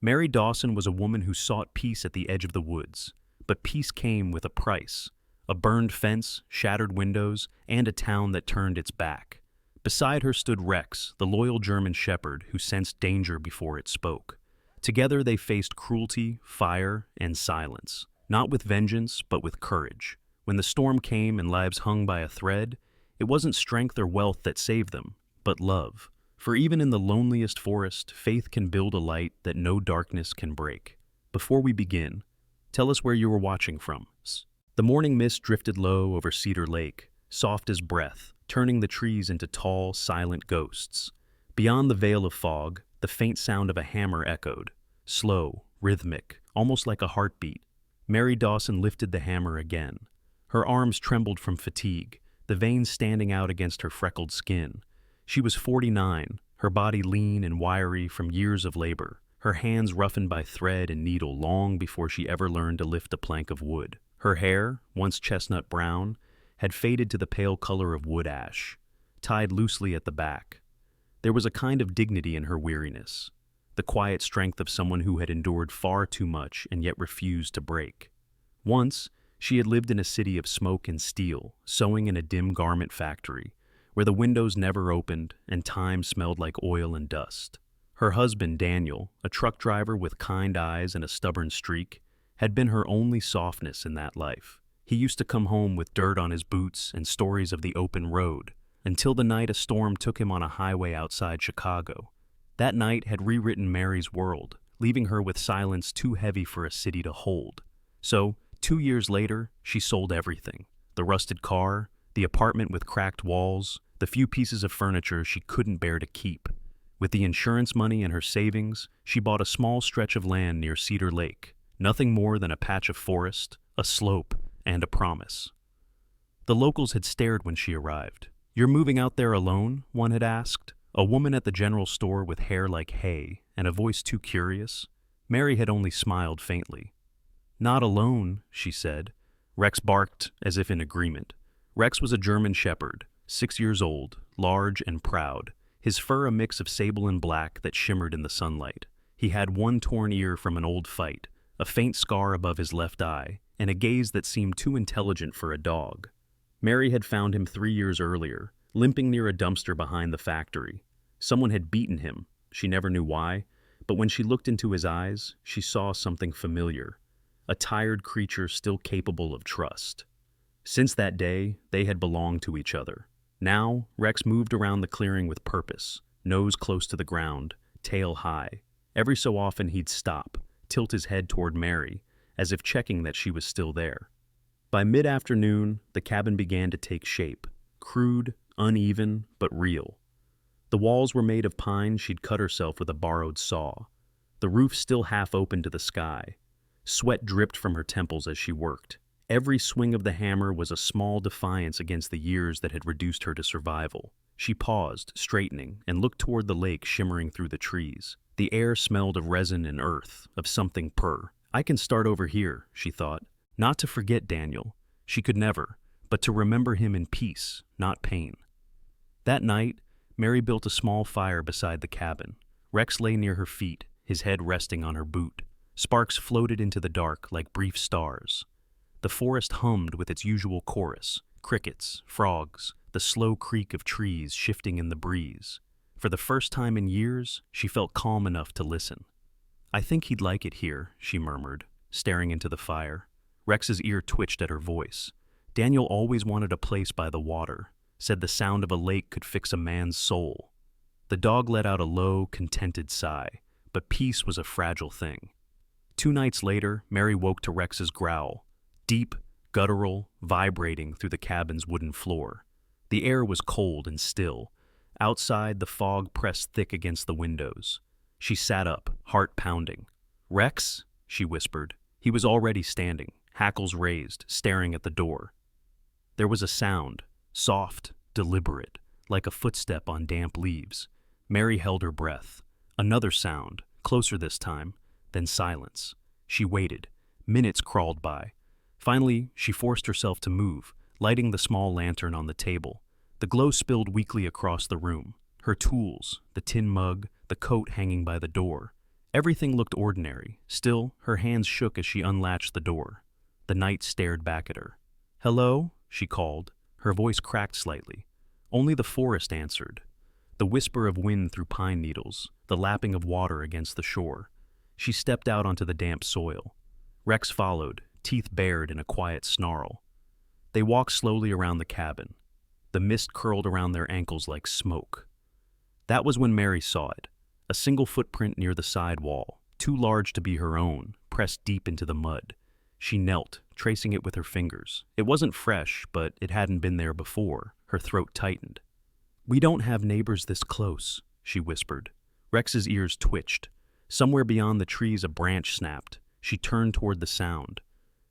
Mary Dawson was a woman who sought peace at the edge of the woods, but peace came with a price: a burned fence, shattered windows, and a town that turned its back. Beside her stood Rex, the loyal German shepherd who sensed danger before it spoke. Together they faced cruelty, fire, and silence, not with vengeance, but with courage. When the storm came and lives hung by a thread, it wasn't strength or wealth that saved them, but love. For even in the loneliest forest, faith can build a light that no darkness can break. Before we begin, tell us where you were watching from. The morning mist drifted low over Cedar Lake, soft as breath, turning the trees into tall, silent ghosts. Beyond the veil of fog, the faint sound of a hammer echoed, slow, rhythmic, almost like a heartbeat. Mary Dawson lifted the hammer again. Her arms trembled from fatigue, the veins standing out against her freckled skin. She was 49, her body lean and wiry from years of labor, her hands roughened by thread and needle long before she ever learned to lift a plank of wood. Her hair, once chestnut brown, had faded to the pale color of wood ash, tied loosely at the back. There was a kind of dignity in her weariness, the quiet strength of someone who had endured far too much and yet refused to break. Once, she had lived in a city of smoke and steel, sewing in a dim garment factory, where the windows never opened and time smelled like oil and dust. Her husband, Daniel, a truck driver with kind eyes and a stubborn streak, had been her only softness in that life. He used to come home with dirt on his boots and stories of the open road, until the night a storm took him on a highway outside Chicago. That night had rewritten Mary's world, leaving her with silence too heavy for a city to hold. So, 2 years later, she sold everything: the rusted car, the apartment with cracked walls, the few pieces of furniture she couldn't bear to keep. With the insurance money and her savings, she bought a small stretch of land near Cedar Lake, nothing more than a patch of forest, a slope, and a promise. The locals had stared when she arrived. "You're moving out there alone?" one had asked. A woman at the general store with hair like hay and a voice too curious. Mary had only smiled faintly. "Not alone," she said. Rex barked as if in agreement. Rex was a German shepherd, 6 years old, large and proud, his fur a mix of sable and black that shimmered in the sunlight. He had one torn ear from an old fight, a faint scar above his left eye, and a gaze that seemed too intelligent for a dog. Mary had found him 3 years earlier, limping near a dumpster behind the factory. Someone had beaten him, she never knew why, but when she looked into his eyes, she saw something familiar, a tired creature still capable of trust. Since that day, they had belonged to each other. Now, Rex moved around the clearing with purpose, nose close to the ground, tail high. Every so often he'd stop, tilt his head toward Mary, as if checking that she was still there. By mid-afternoon, the cabin began to take shape, crude, uneven, but real. The walls were made of pine she'd cut herself with a borrowed saw, the roof still half open to the sky. Sweat dripped from her temples as she worked. Every swing of the hammer was a small defiance against the years that had reduced her to survival. She paused, straightening, and looked toward the lake shimmering through the trees. The air smelled of resin and earth, of something pur. "I can start over here," she thought. Not to forget Daniel. She could never, but to remember him in peace, not pain. That night, Mary built a small fire beside the cabin. Rex lay near her feet, his head resting on her boot. Sparks floated into the dark like brief stars. The forest hummed with its usual chorus: crickets, frogs, the slow creak of trees shifting in the breeze. For the first time in years, she felt calm enough to listen. "I think he'd like it here," she murmured, staring into the fire. Rex's ear twitched at her voice. Daniel always wanted a place by the water, said the sound of a lake could fix a man's soul. The dog let out a low, contented sigh, but peace was a fragile thing. 2 nights later, Mary woke to Rex's growl, deep, guttural, vibrating through the cabin's wooden floor. The air was cold and still. Outside, the fog pressed thick against the windows. She sat up, heart pounding. "Rex?" she whispered. He was already standing, hackles raised, staring at the door. There was a sound, soft, deliberate, like a footstep on damp leaves. Mary held her breath. Another sound, closer this time, then silence. She waited. Minutes crawled by. Finally, she forced herself to move, lighting the small lantern on the table. The glow spilled weakly across the room. Her tools, the tin mug, the coat hanging by the door. Everything looked ordinary. Still, her hands shook as she unlatched the door. The night stared back at her. "Hello?" she called. Her voice cracked slightly. Only the forest answered. The whisper of wind through pine needles, the lapping of water against the shore. She stepped out onto the damp soil. Rex followed, teeth bared in a quiet snarl. They walked slowly around the cabin. The mist curled around their ankles like smoke. That was when Mary saw it. A single footprint near the side wall, too large to be her own, pressed deep into the mud. She knelt, tracing it with her fingers. It wasn't fresh, but it hadn't been there before. Her throat tightened. "We don't have neighbors this close," she whispered. Rex's ears twitched. Somewhere beyond the trees a branch snapped. She turned toward the sound,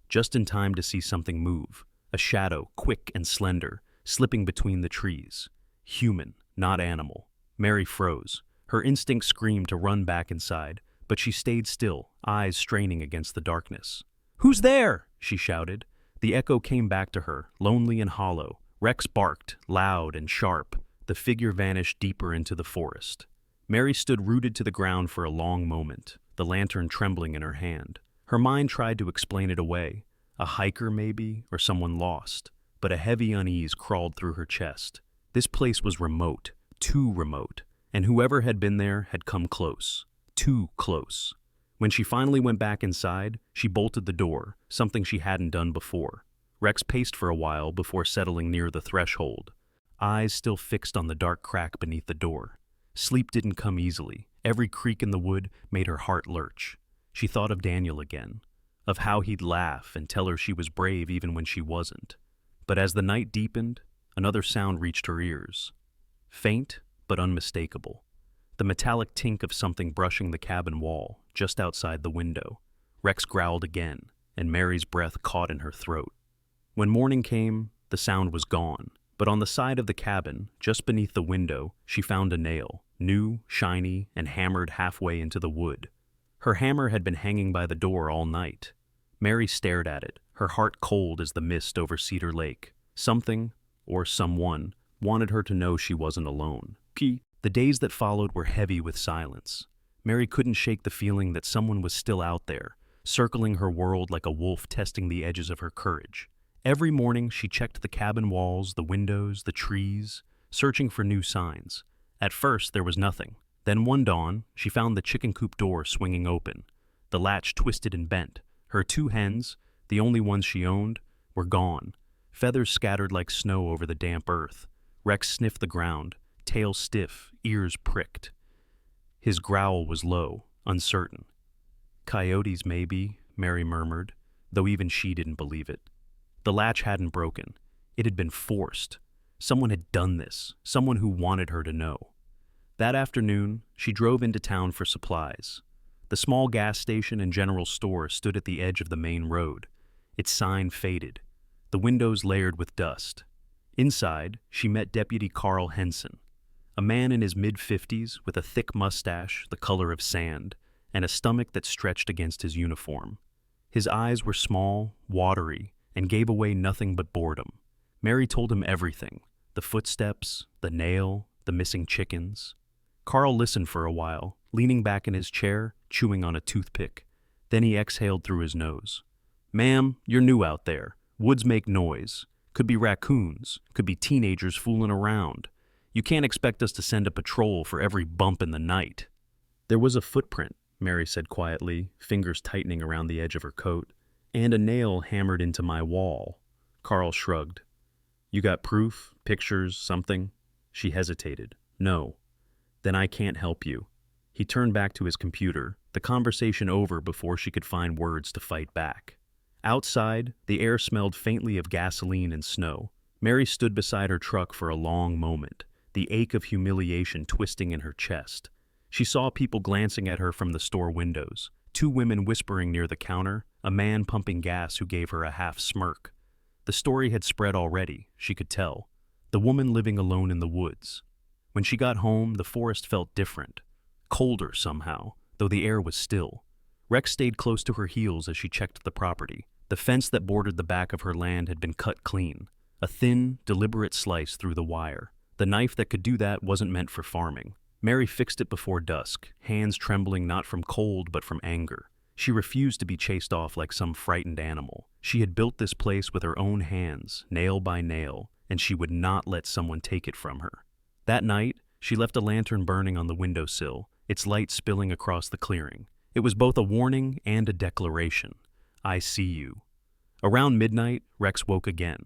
just in time to see something move. A shadow, quick and slender, slipping between the trees. Human, not animal. Mary froze. Her instinct screamed to run back inside, but she stayed still, eyes straining against the darkness. "Who's there?" she shouted. The echo came back to her, lonely and hollow. Rex barked, loud and sharp. The figure vanished deeper into the forest. Mary stood rooted to the ground for a long moment, the lantern trembling in her hand. Her mind tried to explain it away. A hiker, maybe, or someone lost. But a heavy unease crawled through her chest. This place was remote, too remote, and whoever had been there had come close. Too close. When she finally went back inside, she bolted the door, something she hadn't done before. Rex paced for a while before settling near the threshold, eyes still fixed on the dark crack beneath the door. Sleep didn't come easily. Every creak in the wood made her heart lurch. She thought of Daniel again, of how he'd laugh and tell her she was brave even when she wasn't. But as the night deepened, another sound reached her ears. Faint, but unmistakable. The metallic tink of something brushing the cabin wall, just outside the window. Rex growled again, and Mary's breath caught in her throat. When morning came, the sound was gone, but on the side of the cabin, just beneath the window, she found a nail, new, shiny, and hammered halfway into the wood. Her hammer had been hanging by the door all night. Mary stared at it, her heart cold as the mist over Cedar Lake. Something, or someone, wanted her to know she wasn't alone. The days that followed were heavy with silence. Mary couldn't shake the feeling that someone was still out there, circling her world like a wolf testing the edges of her courage. Every morning she checked the cabin walls, the windows, the trees, searching for new signs. At first there was nothing. Then one dawn, she found the chicken coop door swinging open. The latch twisted and bent. Her 2 hens, the only ones she owned, were gone. Feathers scattered like snow over the damp earth. Rex sniffed the ground, tail stiff, ears pricked. His growl was low, uncertain. "Coyotes, maybe," Mary murmured, though even she didn't believe it. The latch hadn't broken. It had been forced. Someone had done this, someone who wanted her to know. That afternoon, she drove into town for supplies. The small gas station and general store stood at the edge of the main road. Its sign faded, the windows layered with dust. Inside, she met Deputy Carl Henson, a man in his mid-50s with a thick mustache the color of sand and a stomach that stretched against his uniform. His eyes were small, watery, and gave away nothing but boredom. Mary told him everything, the footsteps, the nail, the missing chickens. Carl listened for a while, leaning back in his chair, chewing on a toothpick. Then he exhaled through his nose. "Ma'am, you're new out there. Woods make noise. Could be raccoons, could be teenagers fooling around. You can't expect us to send a patrol for every bump in the night." "There was a footprint," Mary said quietly, fingers tightening around the edge of her coat, "and a nail hammered into my wall." Carl shrugged. "You got proof, pictures, something?" She hesitated. "No." "Then I can't help you." He turned back to his computer, the conversation over before she could find words to fight back. Outside, the air smelled faintly of gasoline and snow. Mary stood beside her truck for a long moment, the ache of humiliation twisting in her chest. She saw people glancing at her from the store windows, 2 women whispering near the counter, a man pumping gas who gave her a half smirk. The story had spread already, she could tell. The woman living alone in the woods. When she got home, the forest felt different. Colder somehow, though the air was still. Rex stayed close to her heels as she checked the property. The fence that bordered the back of her land had been cut clean. A thin, deliberate slice through the wire. The knife that could do that wasn't meant for farming. Mary fixed it before dusk, hands trembling not from cold but from anger. She refused to be chased off like some frightened animal. She had built this place with her own hands, nail by nail, and she would not let someone take it from her. That night, she left a lantern burning on the windowsill, its light spilling across the clearing. It was both a warning and a declaration. I see you. Around midnight, Rex woke again.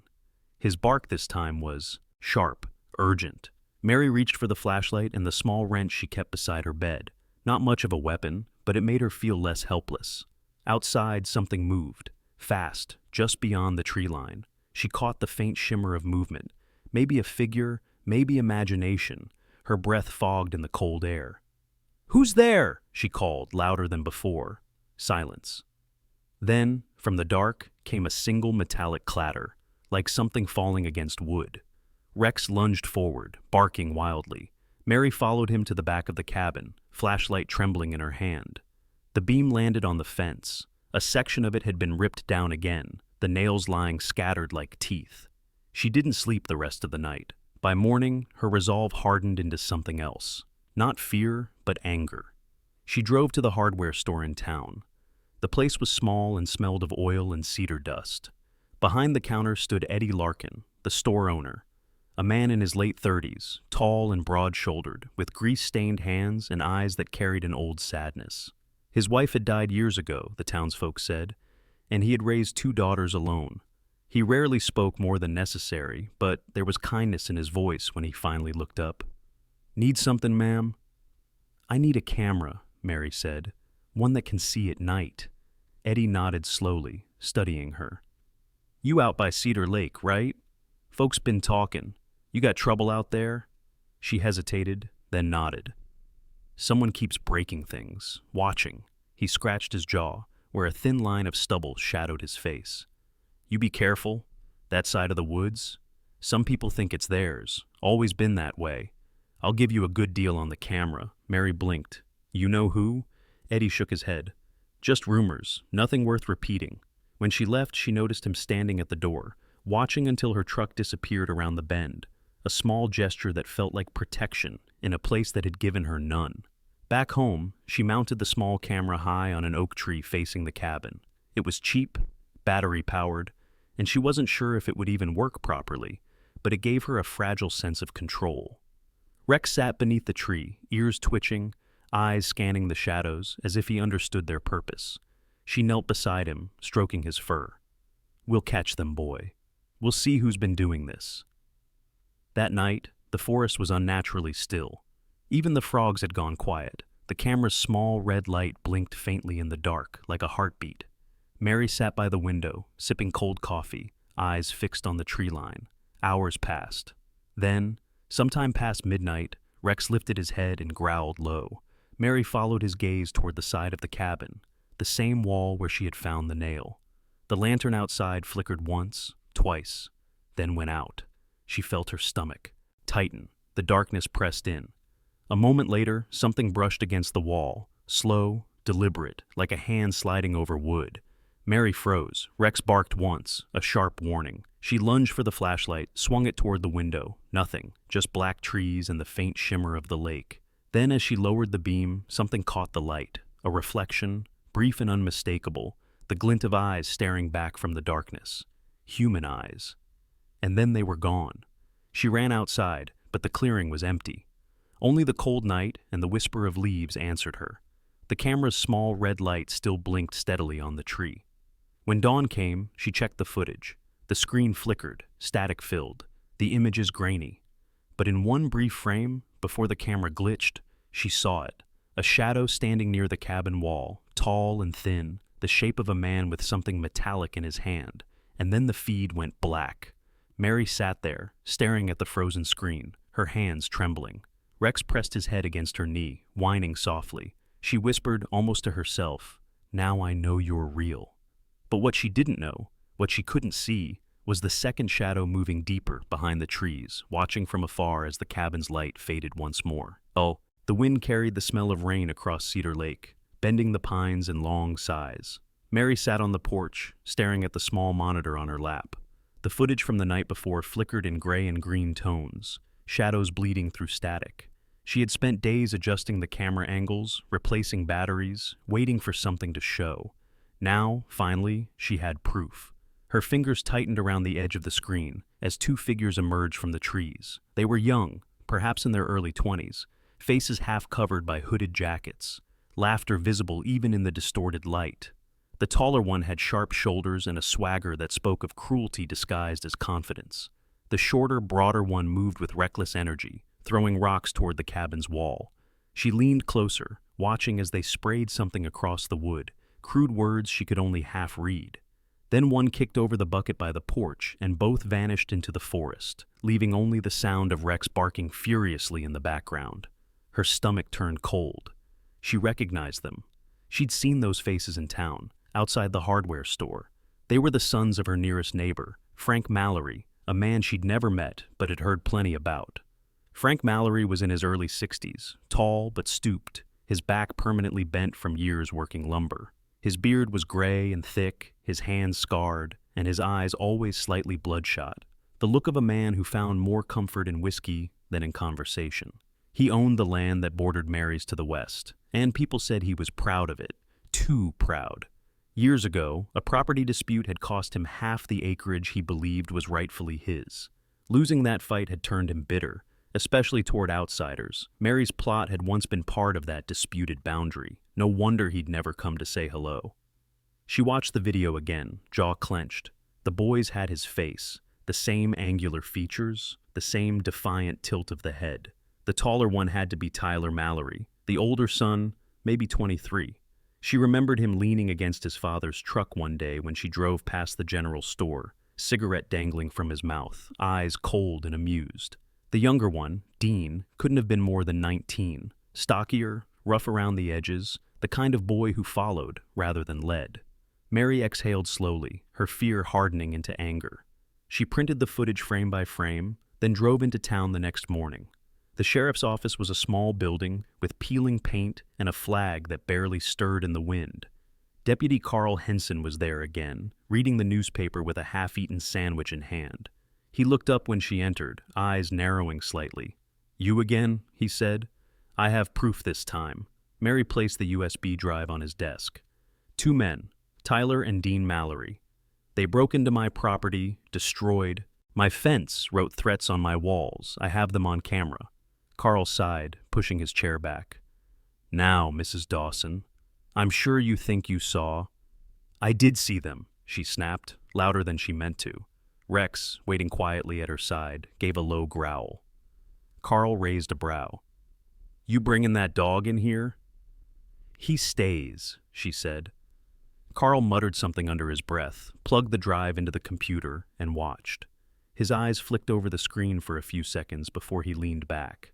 His bark this time was sharp, urgent. Mary reached for the flashlight and the small wrench she kept beside her bed. Not much of a weapon, but it made her feel less helpless. Outside, something moved, fast, just beyond the tree line. She caught the faint shimmer of movement, maybe a figure, maybe imagination, her breath fogged in the cold air. "Who's there?" she called, louder than before. Silence. Then, from the dark, came a single metallic clatter, like something falling against wood. Rex lunged forward, barking wildly. Mary followed him to the back of the cabin, flashlight trembling in her hand. The beam landed on the fence. A section of it had been ripped down again, the nails lying scattered like teeth. She didn't sleep the rest of the night. By morning, her resolve hardened into something else. Not fear, but anger. She drove to the hardware store in town. The place was small and smelled of oil and cedar dust. Behind the counter stood Eddie Larkin, the store owner. A man in his late 30s, tall and broad-shouldered, with grease-stained hands and eyes that carried an old sadness. His wife had died years ago, the townsfolk said, and he had raised 2 daughters alone. He rarely spoke more than necessary, but there was kindness in his voice when he finally looked up. "Need something, ma'am?" "I need a camera," Mary said. "One that can see at night." Eddie nodded slowly, studying her. "You out by Cedar Lake, right? Folks been talking. You got trouble out there?" She hesitated, then nodded. "Someone keeps breaking things, watching." He scratched his jaw, where a thin line of stubble shadowed his face. "You be careful. That side of the woods. Some people think it's theirs. Always been that way. I'll give you a good deal on the camera." Mary blinked. "You know who?" Eddie shook his head. "Just rumors, nothing worth repeating." When she left, she noticed him standing at the door, watching until her truck disappeared around the bend, a small gesture that felt like protection in a place that had given her none. Back home, she mounted the small camera high on an oak tree facing the cabin. It was cheap, battery-powered, and she wasn't sure if it would even work properly, but it gave her a fragile sense of control. Rex sat beneath the tree, ears twitching, eyes scanning the shadows as if he understood their purpose. She knelt beside him, stroking his fur. "We'll catch them, boy. We'll see who's been doing this." That night, the forest was unnaturally still. Even the frogs had gone quiet. The camera's small red light blinked faintly in the dark, like a heartbeat. Mary sat by the window, sipping cold coffee, eyes fixed on the tree line. Hours passed. Then, sometime past midnight, Rex lifted his head and growled low. Mary followed his gaze toward the side of the cabin, the same wall where she had found the nail. The lantern outside flickered once, twice, then went out. She felt her stomach tighten. The darkness pressed in. A moment later, something brushed against the wall, slow, deliberate, like a hand sliding over wood. Mary froze. Rex barked once, a sharp warning. She lunged for the flashlight, swung it toward the window. Nothing, just black trees and the faint shimmer of the lake. Then, as she lowered the beam, something caught the light. A reflection, brief and unmistakable, the glint of eyes staring back from the darkness. Human eyes. And then they were gone. She ran outside, but the clearing was empty. Only the cold night and the whisper of leaves answered her. The camera's small red light still blinked steadily on the tree. When dawn came, she checked the footage. The screen flickered, static-filled, the images grainy. But in one brief frame, before the camera glitched, she saw it. A shadow standing near the cabin wall, tall and thin, the shape of a man with something metallic in his hand. And then the feed went black. Mary sat there, staring at the frozen screen, her hands trembling. Rex pressed his head against her knee, whining softly. She whispered, almost to herself, "Now I know you're real." But what she didn't know, what she couldn't see, was the second shadow moving deeper behind the trees, watching from afar as the cabin's light faded once more. Oh, the wind carried the smell of rain across Cedar Lake, bending the pines in long sighs. Mary sat on the porch, staring at the small monitor on her lap. The footage from the night before flickered in gray and green tones, shadows bleeding through static. She had spent days adjusting the camera angles, replacing batteries, waiting for something to show. Now, finally, she had proof. Her fingers tightened around the edge of the screen as two figures emerged from the trees. They were young, perhaps in their early 20s, faces half covered by hooded jackets, laughter visible even in the distorted light. The taller one had sharp shoulders and a swagger that spoke of cruelty disguised as confidence. The shorter, broader one moved with reckless energy, throwing rocks toward the cabin's wall. She leaned closer, watching as they sprayed something across the wood, crude words she could only half read. Then one kicked over the bucket by the porch, and both vanished into the forest, leaving only the sound of Rex barking furiously in the background. Her stomach turned cold. She recognized them. She'd seen those faces in town, outside the hardware store. They were the sons of her nearest neighbor, Frank Mallory, a man she'd never met but had heard plenty about. Frank Mallory was in his early 60s, tall but stooped, his back permanently bent from years working lumber. His beard was gray and thick, his hands scarred, and his eyes always slightly bloodshot, the look of a man who found more comfort in whiskey than in conversation. He owned the land that bordered Mary's to the west, and people said he was proud of it, too proud. Years ago, a property dispute had cost him half the acreage he believed was rightfully his. Losing that fight had turned him bitter, especially toward outsiders. Mary's plot had once been part of that disputed boundary. No wonder he'd never come to say hello. She watched the video again, jaw clenched. The boys had his face, the same angular features, the same defiant tilt of the head. The taller one had to be Tyler Mallory, the older son, maybe 23. She remembered him leaning against his father's truck one day when she drove past the general store, cigarette dangling from his mouth, eyes cold and amused. The younger one, Dean, couldn't have been more than 19, stockier, rough around the edges, the kind of boy who followed rather than led. Mary exhaled slowly, her fear hardening into anger. She printed the footage frame by frame, then drove into town the next morning. The sheriff's office was a small building with peeling paint and a flag that barely stirred in the wind. Deputy Carl Henson was there again, reading the newspaper with a half-eaten sandwich in hand. He looked up when she entered, eyes narrowing slightly. "You again?" he said. "I have proof this time." Mary placed the USB drive on his desk. "Two men, Tyler and Dean Mallory. They broke into my property, destroyed. My fence wrote threats on my walls. I have them on camera." Carl sighed, pushing his chair back. "Now, Mrs. Dawson, I'm sure you think you saw." "I did see them," she snapped, louder than she meant to. Rex, waiting quietly at her side, gave a low growl. Carl raised a brow. "You bringing that dog in here?" "He stays," she said. Carl muttered something under his breath, plugged the drive into the computer, and watched. His eyes flicked over the screen for a few seconds before he leaned back.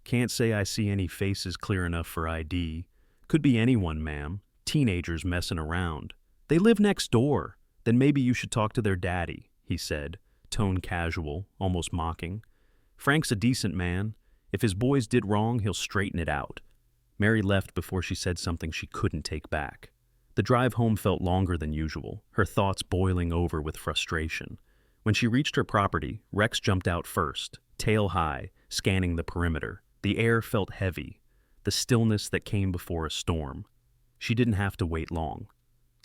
"Can't say I see any faces clear enough for ID. Could be anyone, ma'am. Teenagers messing around. They live next door. Then maybe you should talk to their daddy," he said, tone casual, almost mocking. "Frank's a decent man. If his boys did wrong, he'll straighten it out." Mary left before she said something she couldn't take back. The drive home felt longer than usual, her thoughts boiling over with frustration. When she reached her property, Rex jumped out first, tail high, scanning the perimeter. The air felt heavy, the stillness that came before a storm. She didn't have to wait long.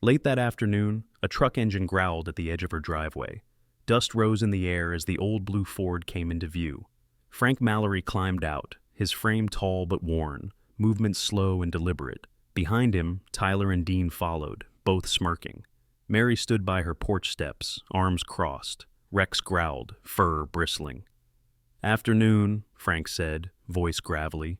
Late that afternoon, a truck engine growled at the edge of her driveway. Dust rose in the air as the old blue Ford came into view. Frank Mallory climbed out, his frame tall but worn, movements slow and deliberate. Behind him, Tyler and Dean followed, both smirking. Mary stood by her porch steps, arms crossed. Rex growled, fur bristling. "Afternoon," Frank said, voice gravelly.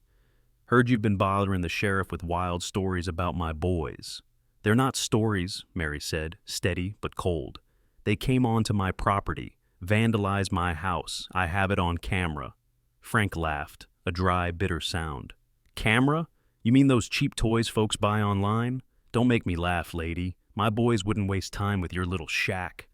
"Heard you've been bothering the sheriff with wild stories about my boys." "They're not stories," Mary said, steady but cold. "They came onto my property, vandalized my house. I have it on camera." Frank laughed, a dry, bitter sound. "Camera? You mean those cheap toys folks buy online? Don't make me laugh, lady. My boys wouldn't waste time with your little shack."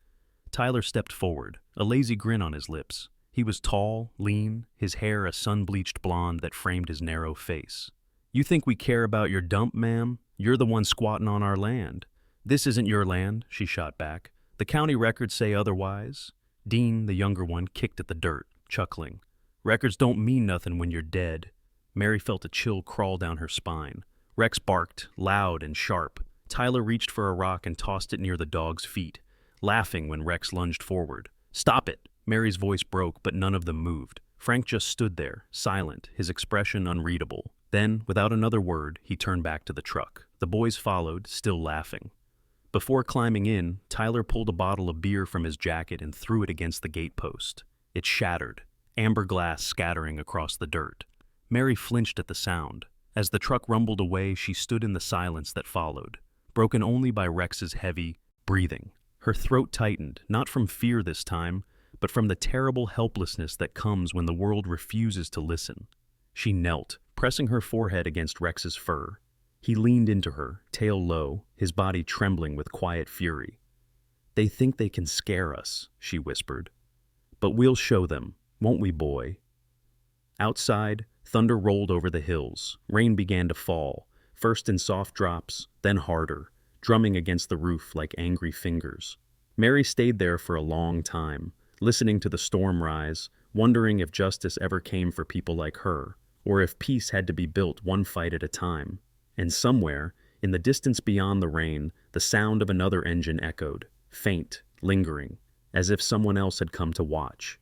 Tyler stepped forward, a lazy grin on his lips. He was tall, lean, his hair a sun-bleached blonde that framed his narrow face. "You think we care about your dump, ma'am? You're the one squatting on our land." "This isn't your land," she shot back. "The county records say otherwise." Dean, the younger one, kicked at the dirt, chuckling. "Records don't mean nothing when you're dead." Mary felt a chill crawl down her spine. Rex barked, loud and sharp. Tyler reached for a rock and tossed it near the dog's feet, laughing when Rex lunged forward. "Stop it!" Mary's voice broke, but none of them moved. Frank just stood there, silent, his expression unreadable. Then, without another word, he turned back to the truck. The boys followed, still laughing. Before climbing in, Tyler pulled a bottle of beer from his jacket and threw it against the gatepost. It shattered, amber glass scattering across the dirt. Mary flinched at the sound. As the truck rumbled away, she stood in the silence that followed, broken only by Rex's heavy breathing. Her throat tightened, not from fear this time, but from the terrible helplessness that comes when the world refuses to listen. She knelt, pressing her forehead against Rex's fur. He leaned into her, tail low, his body trembling with quiet fury. "They think they can scare us," she whispered. "But we'll show them, won't we, boy?" Outside, thunder rolled over the hills. Rain began to fall, first in soft drops, then harder, drumming against the roof like angry fingers. Mary stayed there for a long time, listening to the storm rise, wondering if justice ever came for people like her, or if peace had to be built one fight at a time. And somewhere, in the distance beyond the rain, the sound of another engine echoed, faint, lingering, as if someone else had come to watch.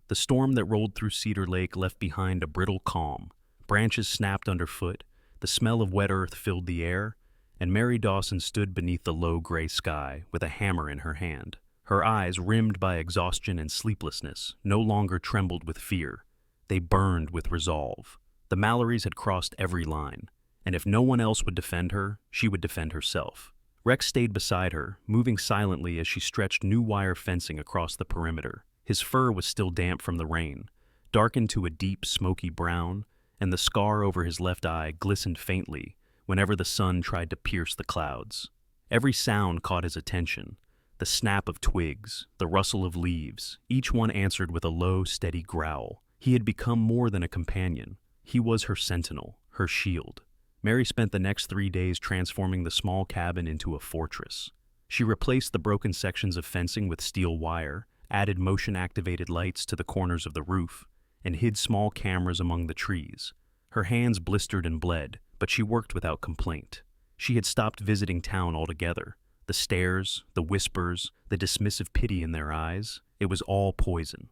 The storm that rolled through Cedar Lake left behind a brittle calm. Branches snapped underfoot, the smell of wet earth filled the air, and Mary Dawson stood beneath the low gray sky with a hammer in her hand. Her eyes, rimmed by exhaustion and sleeplessness, no longer trembled with fear. They burned with resolve. The Mallorys had crossed every line, and if no one else would defend her, she would defend herself. Rex stayed beside her, moving silently as she stretched new wire fencing across the perimeter. His fur was still damp from the rain, darkened to a deep, smoky brown, and the scar over his left eye glistened faintly whenever the sun tried to pierce the clouds. Every sound caught his attention. The snap of twigs, the rustle of leaves, each one answered with a low, steady growl. He had become more than a companion. He was her sentinel, her shield. Mary spent the next 3 days transforming the small cabin into a fortress. She replaced the broken sections of fencing with steel wire, added motion-activated lights to the corners of the roof, and hid small cameras among the trees. Her hands blistered and bled, but she worked without complaint. She had stopped visiting town altogether. The stares, the whispers, the dismissive pity in their eyes, it was all poison.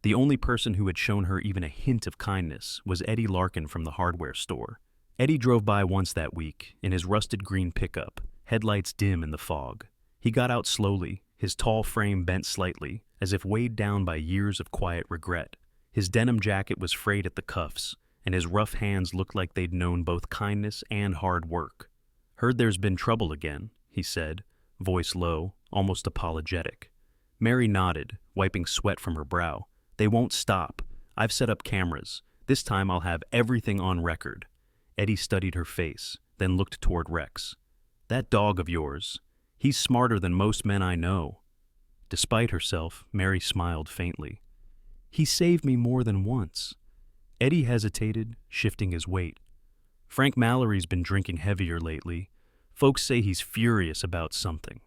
The only person who had shown her even a hint of kindness was Eddie Larkin from the hardware store. Eddie drove by once that week, in his rusted green pickup, headlights dim in the fog. He got out slowly, his tall frame bent slightly, as if weighed down by years of quiet regret. His denim jacket was frayed at the cuffs, and his rough hands looked like they'd known both kindness and hard work. "Heard there's been trouble again," he said, voice low, almost apologetic. Mary nodded, wiping sweat from her brow. "They won't stop. I've set up cameras. This time I'll have everything on record." Eddie studied her face, then looked toward Rex. "That dog of yours, he's smarter than most men I know." Despite herself, Mary smiled faintly. "He saved me more than once." Eddie hesitated, shifting his weight. "Frank Mallory's been drinking heavier lately. Folks say he's furious about something.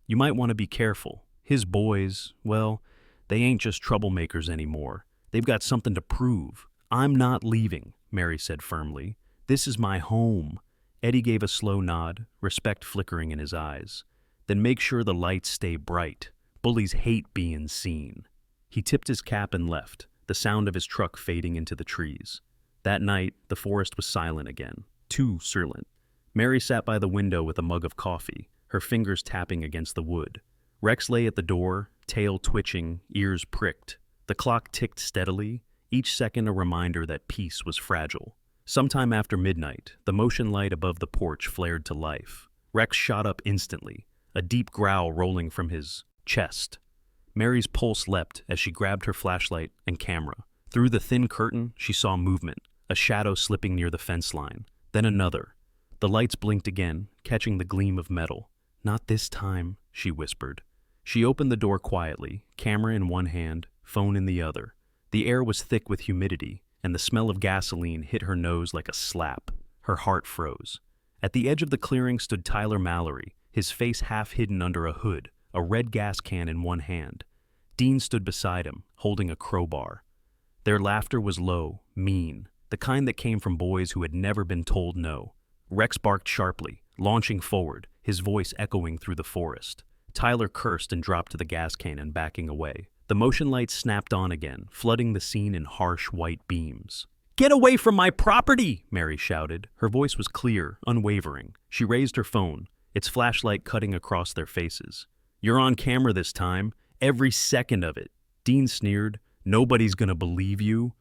You might want to be careful. His boys, well, they ain't just troublemakers anymore. They've got something to prove. I'm not leaving," Mary said firmly. "This is my home." Eddie gave a slow nod, respect flickering in his eyes. "Then make sure the lights stay bright. Bullies hate being seen." He tipped his cap and left, the sound of his truck fading into the trees. That night, the forest was silent again, too silent. Mary sat by the window with a mug of coffee, her fingers tapping against the wood. Rex lay at the door, tail twitching, ears pricked. The clock ticked steadily, each second a reminder that peace was fragile. Sometime after midnight, the motion light above the porch flared to life. Rex shot up instantly, a deep growl rolling from his chest. Mary's pulse leapt as she grabbed her flashlight and camera. Through the thin curtain, she saw movement, a shadow slipping near the fence line, then another. The lights blinked again, catching the gleam of metal. "Not this time," she whispered. She opened the door quietly, camera in one hand, phone in the other. The air was thick with humidity, and the smell of gasoline hit her nose like a slap. Her heart froze. At the edge of the clearing stood Tyler Mallory, his face half hidden under a hood, a red gas can in one hand. Dean stood beside him, holding a crowbar. Their laughter was low, mean. the kind that came from boys who had never been told no. Rex barked sharply, launching forward, his voice echoing through the forest. Tyler cursed and dropped to the gas cannon, backing away. The motion lights snapped on again, flooding the scene in harsh white beams. "Get away from my property!" Mary shouted. Her voice was clear, unwavering. She raised her phone, its flashlight cutting across their faces. "You're on camera this time, every second of it." Dean sneered. "Nobody's gonna believe you."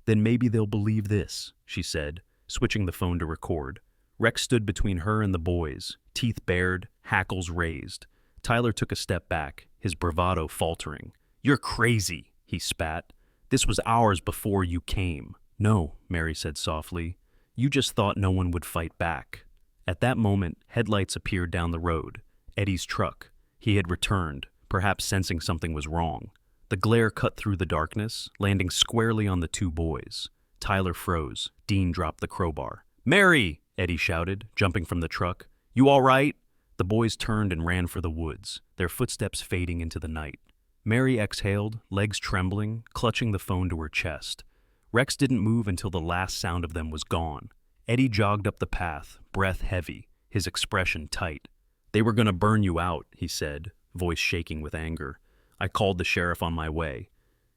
"Then maybe they'll believe this," she said, switching the phone to record. Rex stood between her and the boys, teeth bared, hackles raised. Tyler took a step back, his bravado faltering. "You're crazy," he spat. "This was hours before you came." "No," Mary said softly. "You just thought no one would fight back." At that moment, headlights appeared down the road. Eddie's truck. He had returned, perhaps sensing something was wrong. The glare cut through the darkness, landing squarely on the two boys. Tyler froze. Dean dropped the crowbar. "Mary!" Eddie shouted, jumping from the truck. "You all right?" The boys turned and ran for the woods, their footsteps fading into the night. Mary exhaled, legs trembling, clutching the phone to her chest. Rex didn't move until the last sound of them was gone. Eddie jogged up the path, breath heavy, his expression tight. "They were gonna burn you out," he said, voice shaking with anger. "I called the sheriff on my way.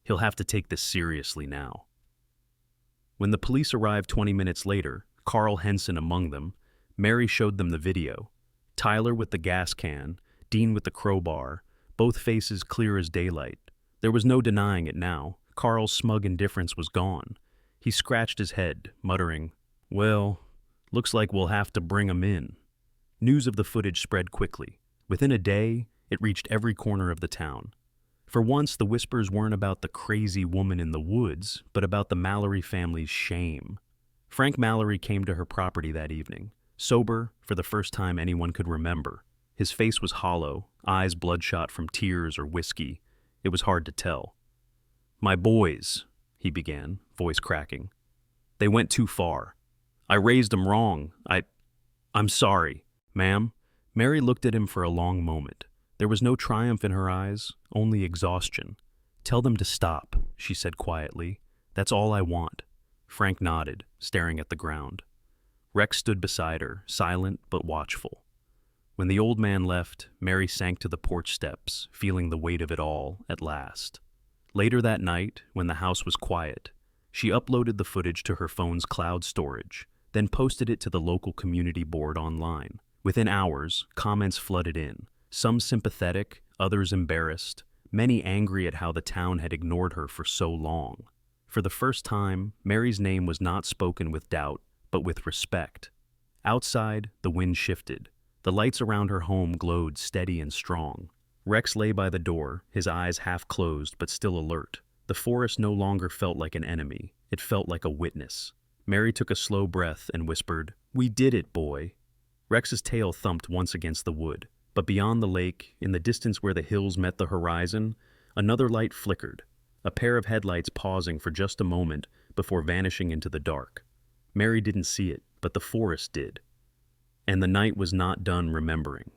He'll have to take this seriously now." When the police arrived 20 minutes later, Carl Henson among them, Mary showed them the video. Tyler with the gas can, Dean with the crowbar, both faces clear as daylight. There was no denying it now. Carl's smug indifference was gone. He scratched his head, muttering, "Well, looks like we'll have to bring 'em in." News of the footage spread quickly. Within a day, it reached every corner of the town. For once, the whispers weren't about the crazy woman in the woods, but about the Mallory family's shame. Frank Mallory came to her property that evening, sober for the first time anyone could remember. His face was hollow, eyes bloodshot from tears or whiskey. It was hard to tell. "My boys," he began, voice cracking. "They went too far. I raised them wrong. I'm sorry, ma'am." Mary looked at him for a long moment. There was no triumph in her eyes, only exhaustion. "Tell them to stop," she said quietly. "That's all I want." Frank nodded, staring at the ground. Rex stood beside her, silent but watchful. When the old man left, Mary sank to the porch steps, feeling the weight of it all at last. Later that night, when the house was quiet, she uploaded the footage to her phone's cloud storage, then posted it to the local community board online. Within hours, comments flooded in, some sympathetic, others embarrassed, many angry at how the town had ignored her for so long. For the first time, Mary's name was not spoken with doubt, but with respect. Outside, the wind shifted. The lights around her home glowed steady and strong. Rex lay by the door, his eyes half closed but still alert. The forest no longer felt like an enemy. It felt like a witness. Mary took a slow breath and whispered, "We did it, boy." Rex's tail thumped once against the wood, but beyond the lake, in the distance where the hills met the horizon, another light flickered, a pair of headlights pausing for just a moment before vanishing into the dark. Mary didn't see it, but the forest did. And the night was not done remembering.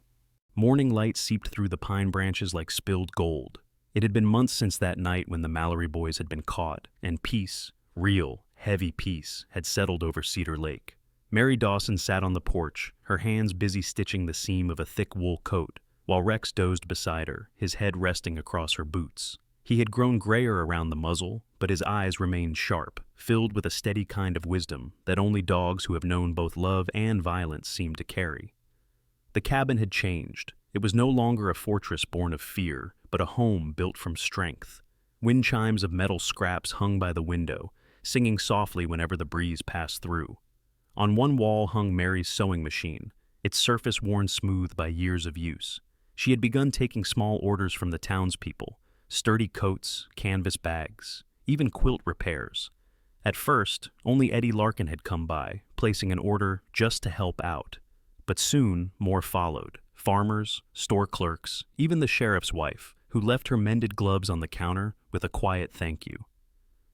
Morning light seeped through the pine branches like spilled gold. It had been months since that night when the Mallory boys had been caught, and peace, real, heavy peace, had settled over Cedar Lake. Mary Dawson sat on the porch, her hands busy stitching the seam of a thick wool coat, while Rex dozed beside her, his head resting across her boots. He had grown grayer around the muzzle, but his eyes remained sharp, filled with a steady kind of wisdom that only dogs who have known both love and violence seem to carry. The cabin had changed. It was no longer a fortress born of fear, but a home built from strength. Wind chimes of metal scraps hung by the window, singing softly whenever the breeze passed through. On one wall hung Mary's sewing machine, its surface worn smooth by years of use. She had begun taking small orders from the townspeople, sturdy coats, canvas bags, even quilt repairs. At first, only Eddie Larkin had come by, placing an order just to help out. But soon, more followed. Farmers, store clerks, even the sheriff's wife, who left her mended gloves on the counter with a quiet thank you.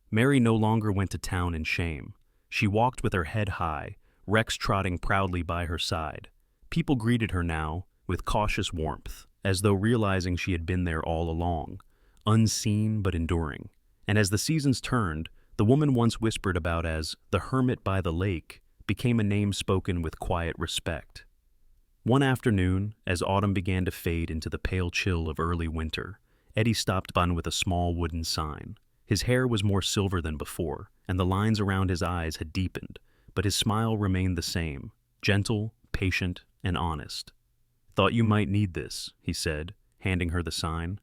Mary no longer went to town in shame. She walked with her head high, Rex trotting proudly by her side. People greeted her now with cautious warmth, as though realizing she had been there all along, unseen but enduring. And as the seasons turned, The woman once whispered about as the hermit by the lake became a name spoken with quiet respect. One afternoon, as autumn began to fade into the pale chill of early winter, Eddie stopped by with a small wooden sign. His hair was more silver than before, and the lines around his eyes had deepened, but his smile remained the same, gentle, patient, and honest. "Thought you might need this," he said, handing her the sign.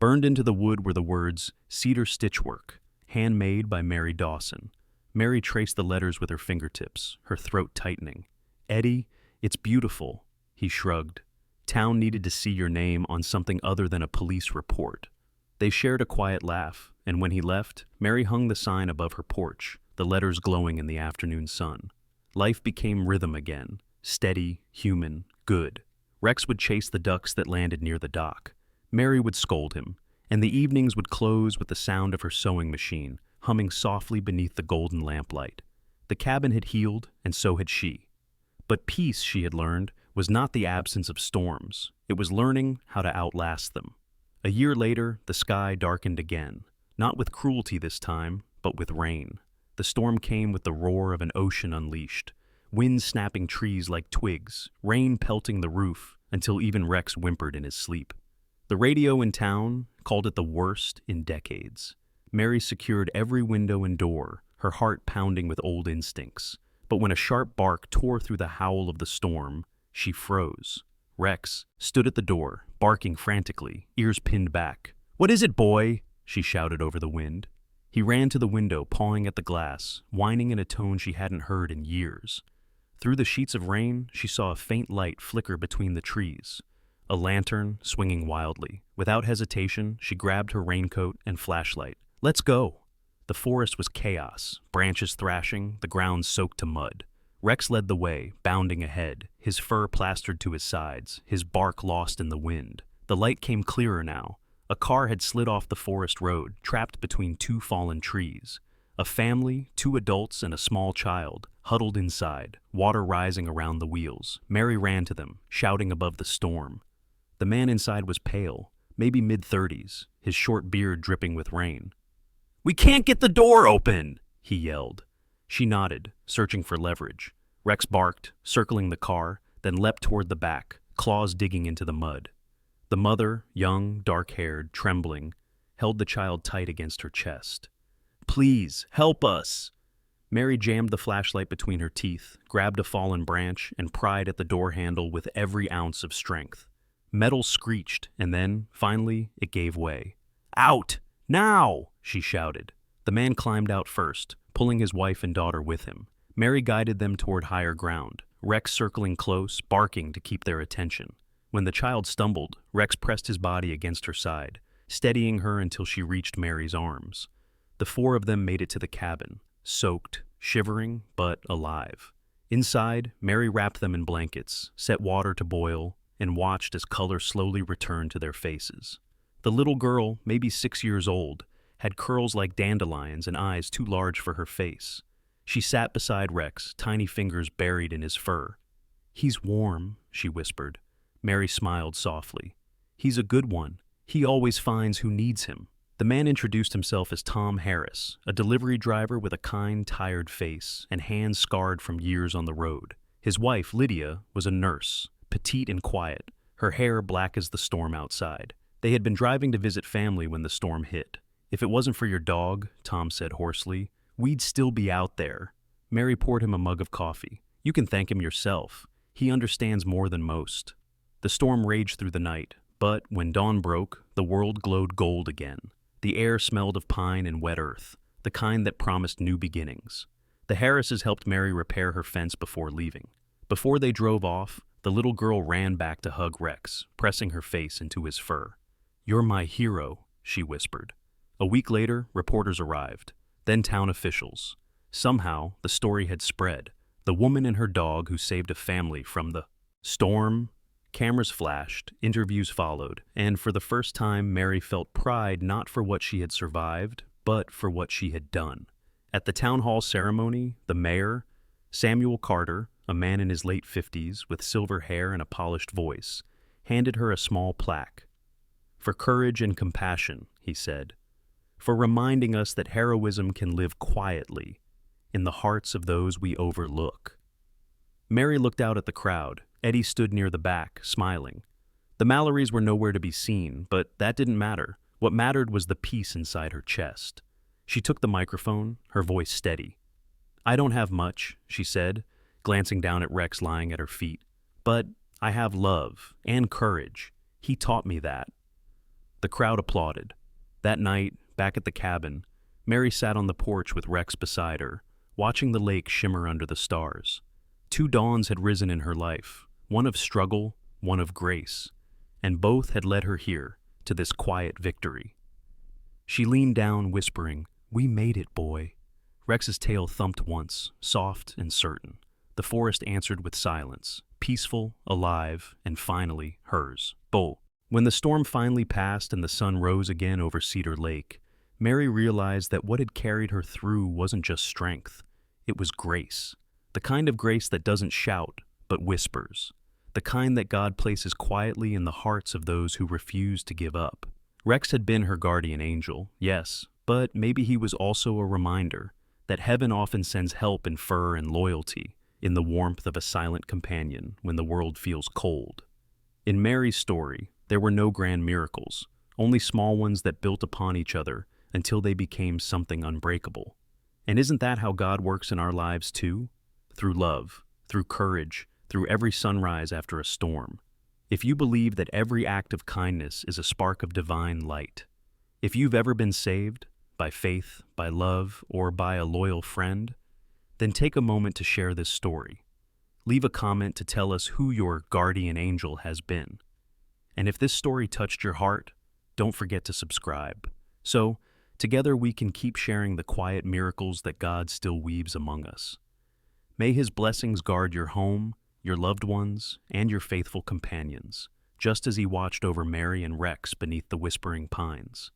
Burned into the wood were the words, "Cedar Stitchwork, handmade by Mary Dawson." Mary traced the letters with her fingertips, her throat tightening. "Eddie, it's beautiful," he shrugged. "Town needed to see your name on something other than a police report." They shared a quiet laugh, and when he left, Mary hung the sign above her porch, the letters glowing in the afternoon sun. Life became rhythm again, steady, human, good. Rex would chase the ducks that landed near the dock. Mary would scold him, and the evenings would close with the sound of her sewing machine, humming softly beneath the golden lamplight. The cabin had healed, and so had she. But peace, she had learned, was not the absence of storms. It was learning how to outlast them. A year later, the sky darkened again, not with cruelty this time, but with rain. The storm came with the roar of an ocean unleashed, wind snapping trees like twigs, rain pelting the roof, until even Rex whimpered in his sleep. The radio in town called it the worst in decades. Mary secured every window and door, her heart pounding with old instincts. But when a sharp bark tore through the howl of the storm, she froze. Rex stood at the door, barking frantically, ears pinned back. "What is it, boy?" she shouted over the wind. He ran to the window, pawing at the glass, whining in a tone she hadn't heard in years. Through the sheets of rain, she saw a faint light flicker between the trees. A lantern swinging wildly. Without hesitation, she grabbed her raincoat and flashlight. "Let's go." The forest was chaos, branches thrashing, the ground soaked to mud. Rex led the way, bounding ahead, his fur plastered to his sides, his bark lost in the wind. The light came clearer now. A car had slid off the forest road, trapped between two fallen trees. A family, 2 adults and a small child, huddled inside, water rising around the wheels. Mary ran to them, shouting above the storm. The man inside was pale, maybe mid-30s, his short beard dripping with rain. "We can't get the door open!" he yelled. She nodded, searching for leverage. Rex barked, circling the car, then leapt toward the back, claws digging into the mud. The mother, young, dark-haired, trembling, held the child tight against her chest. "Please, help us!" Mary jammed the flashlight between her teeth, grabbed a fallen branch, and pried at the door handle with every ounce of strength. Metal screeched, and then, finally, it gave way. "Out! Now!" she shouted. The man climbed out first, pulling his wife and daughter with him. Mary guided them toward higher ground, Rex circling close, barking to keep their attention. When the child stumbled, Rex pressed his body against her side, steadying her until she reached Mary's arms. The 4 of them made it to the cabin, soaked, shivering, but alive. Inside, Mary wrapped them in blankets, set water to boil, and watched as color slowly returned to their faces. The little girl, maybe 6 years old, had curls like dandelions and eyes too large for her face. She sat beside Rex, tiny fingers buried in his fur. "He's warm," she whispered. Mary smiled softly. "He's a good one. He always finds who needs him." The man introduced himself as Tom Harris, a delivery driver with a kind, tired face and hands scarred from years on the road. His wife, Lydia, was a nurse, petite and quiet, her hair black as the storm outside. They had been driving to visit family when the storm hit. "If it wasn't for your dog," Tom said hoarsely, "we'd still be out there." Mary poured him a mug of coffee. "You can thank him yourself. He understands more than most." The storm raged through the night, but when dawn broke, the world glowed gold again. The air smelled of pine and wet earth, the kind that promised new beginnings. The Harrises helped Mary repair her fence before leaving. Before they drove off, the little girl ran back to hug Rex, pressing her face into his fur. "You're my hero," she whispered. A week later, reporters arrived, then town officials. Somehow, the story had spread. The woman and her dog who saved a family from the storm. Cameras flashed, interviews followed, and for the first time, Mary felt pride not for what she had survived, but for what she had done. At the town hall ceremony, the mayor, Samuel Carter, a man in his late 50s with silver hair and a polished voice, handed her a small plaque. "For courage and compassion," he said. for reminding us that heroism can live quietly in the hearts of those we overlook. Mary looked out at the crowd. Eddie stood near the back, smiling. The Mallorys were nowhere to be seen, but that didn't matter. What mattered was the peace inside her chest. She took the microphone, her voice steady. "I don't have much," she said, glancing down at Rex lying at her feet. "But I have love and courage. He taught me that." The crowd applauded. That night, back at the cabin, Mary sat on the porch with Rex beside her, watching the lake shimmer under the stars. 2 dawns had risen in her life, one of struggle, one of grace, and both had led her here, to this quiet victory. She leaned down, whispering, "We made it, boy." Rex's tail thumped once, soft and certain. The forest answered with silence, peaceful, alive, and finally hers. Bo. When the storm finally passed and the sun rose again over Cedar Lake, Mary realized that what had carried her through wasn't just strength, it was grace. The kind of grace that doesn't shout, but whispers. The kind that God places quietly in the hearts of those who refuse to give up. Rex had been her guardian angel, yes, but maybe he was also a reminder that heaven often sends help in fur and loyalty, in the warmth of a silent companion when the world feels cold. In Mary's story, there were no grand miracles, only small ones that built upon each other until they became something unbreakable. And isn't that how God works in our lives too? Through love, through courage, through every sunrise after a storm. If you believe that every act of kindness is a spark of divine light, if you've ever been saved, by faith, by love, or by a loyal friend, then take a moment to share this story. Leave a comment to tell us who your guardian angel has been. And if this story touched your heart, don't forget to subscribe. So, together we can keep sharing the quiet miracles that God still weaves among us. May His blessings guard your home, your loved ones, and your faithful companions, just as He watched over Mary and Rex beneath the whispering pines.